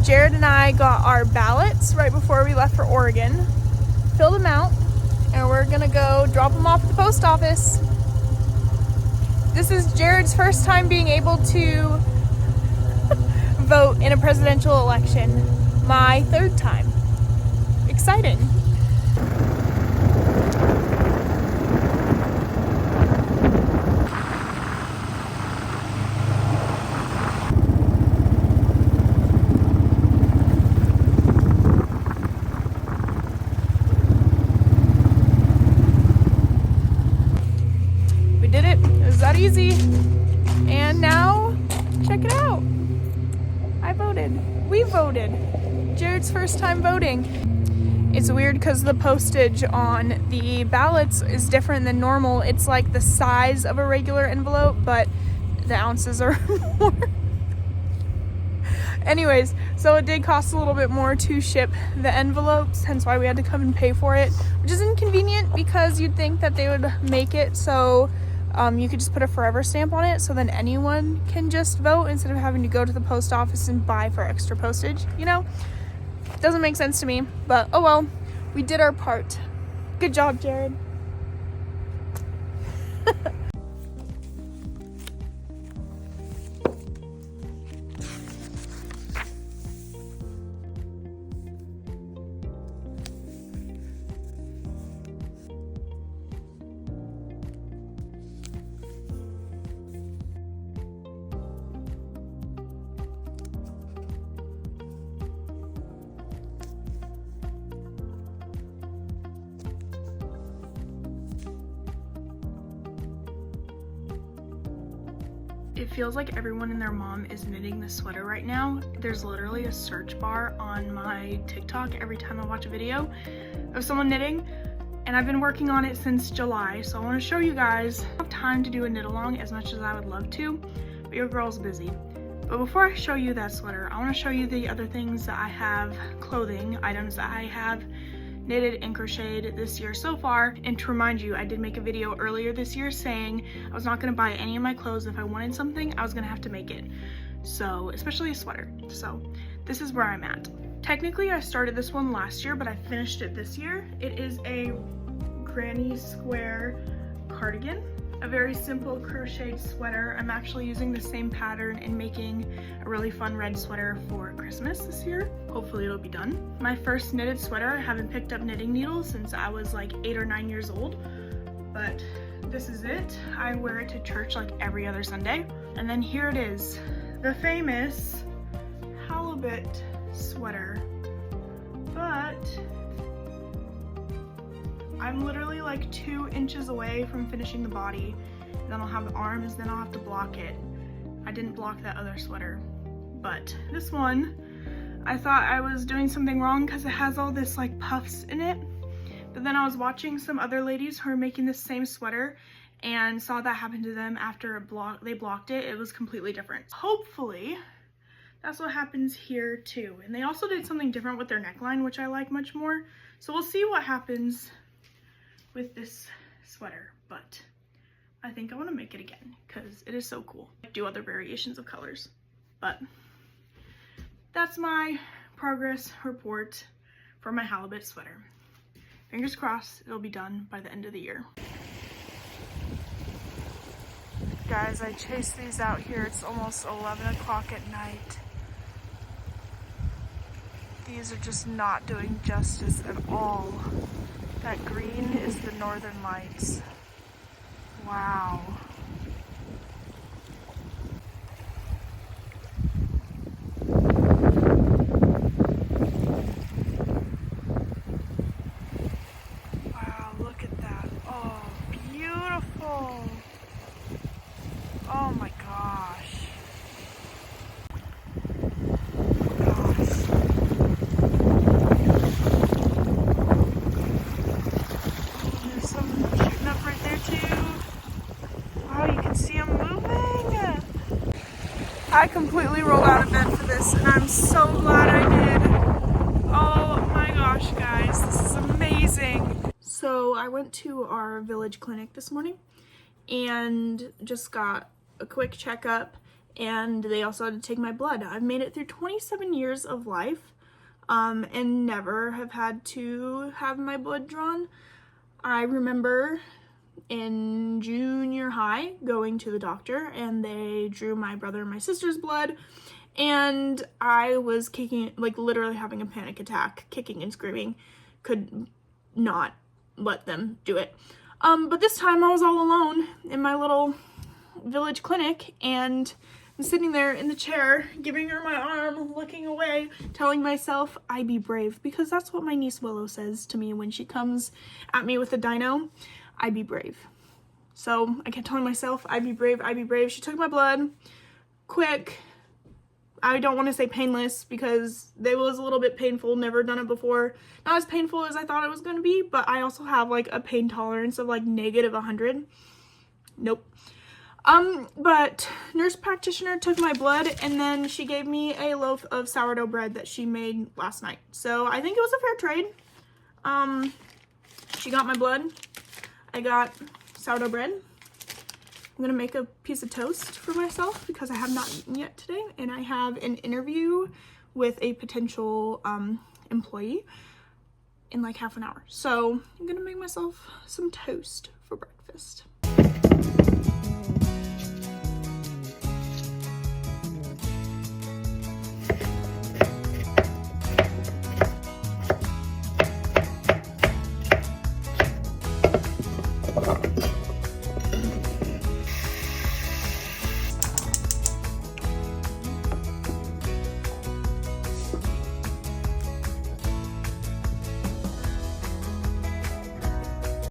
Jared and I got our ballots right before we left for Oregon, filled them out, and we're gonna go drop them off at the post office. This is Jared's first time being able to vote in a presidential election. My third time. Exciting. We did it. It was that easy. And now, check it out. I voted. We voted. Jared's first time voting. It's weird because the postage on the ballots is different than normal. It's like the size of a regular envelope, but the ounces are more. Anyways, so it did cost a little bit more to ship the envelopes, hence why we had to come and pay for it, which is inconvenient because you'd think that they would make it so you could just put a forever stamp on it, so then anyone can just vote instead of having to go to the post office and buy for extra postage, you know? Doesn't make sense to me, but oh well, we did our part. Good job, Jared. It feels like everyone and their mom is knitting this sweater right now. There's literally a search bar on my TikTok every time I watch a video of someone knitting, and I've been working on it since July, so I want to show you guys. I don't have time to do a knit along as much as I would love to, but your girl's busy. But before I show you that sweater, I want to show you the other things that I have, clothing items that I have knitted and crocheted this year so far. And to remind you, I did make a video earlier this year saying I was not going to buy any of my clothes. If I wanted something, I was going to have to make it, so especially a sweater. So this is where I'm at. Technically I started this one last year, but I finished it this year. It is a granny square cardigan, a very simple crocheted sweater. I'm actually using the same pattern and making a really fun red sweater for Christmas this year. Hopefully it'll be done. My first knitted sweater. I haven't picked up knitting needles since I was like 8 or 9 years old, but this is it. I wear it to church like every other Sunday. And then here it is, the famous halibut sweater, but I'm literally like 2 inches away from finishing the body. And then I'll have the arms, then I'll have to block it. I didn't block that other sweater, but this one, I thought I was doing something wrong because it has all this like puffs in it. But then I was watching some other ladies who are making this same sweater and saw that happen to them after they blocked it. It was completely different. Hopefully that's what happens here too. And they also did something different with their neckline, which I like much more. So we'll see what happens with this sweater, but I think I want to make it again because it is so cool. I do other variations of colors, but that's my progress report for my halibut sweater. Fingers crossed it'll be done by the end of the year. Guys, I chased these out here. It's almost 11 o'clock at night. These are just not doing justice at all. That green is the Northern Lights. Wow. Wow, look at that. Oh, beautiful. Oh my gosh. I completely rolled out of bed for this, and I'm so glad I did. Oh my gosh, guys, this is amazing. So I went to our village clinic this morning and just got a quick checkup, and they also had to take my blood. I've made it through 27 years of life, and never have had to have my blood drawn. I remember in junior high going to the doctor, and they drew my brother and my sister's blood, and I was kicking, like literally having a panic attack, kicking and screaming, could not let them do it. But this time I was all alone in my little village clinic, and I'm sitting there in the chair, giving her my arm, looking away, telling myself, I be brave, because that's what my niece Willow says to me when she comes at me with a dino. I be brave. So I kept telling myself, I be brave, I be brave. She took my blood, quick. I don't want to say painless because it was a little bit painful, never done it before. Not as painful as I thought it was going to be, but I also have like a pain tolerance of like -100. Nope. But nurse practitioner took my blood, and then she gave me a loaf of sourdough bread that she made last night. So I think it was a fair trade. She got my blood. I got sourdough bread. I'm gonna make a piece of toast for myself because I have not eaten yet today, and I have an interview with a potential employee in like half an hour. So I'm gonna make myself some toast for breakfast.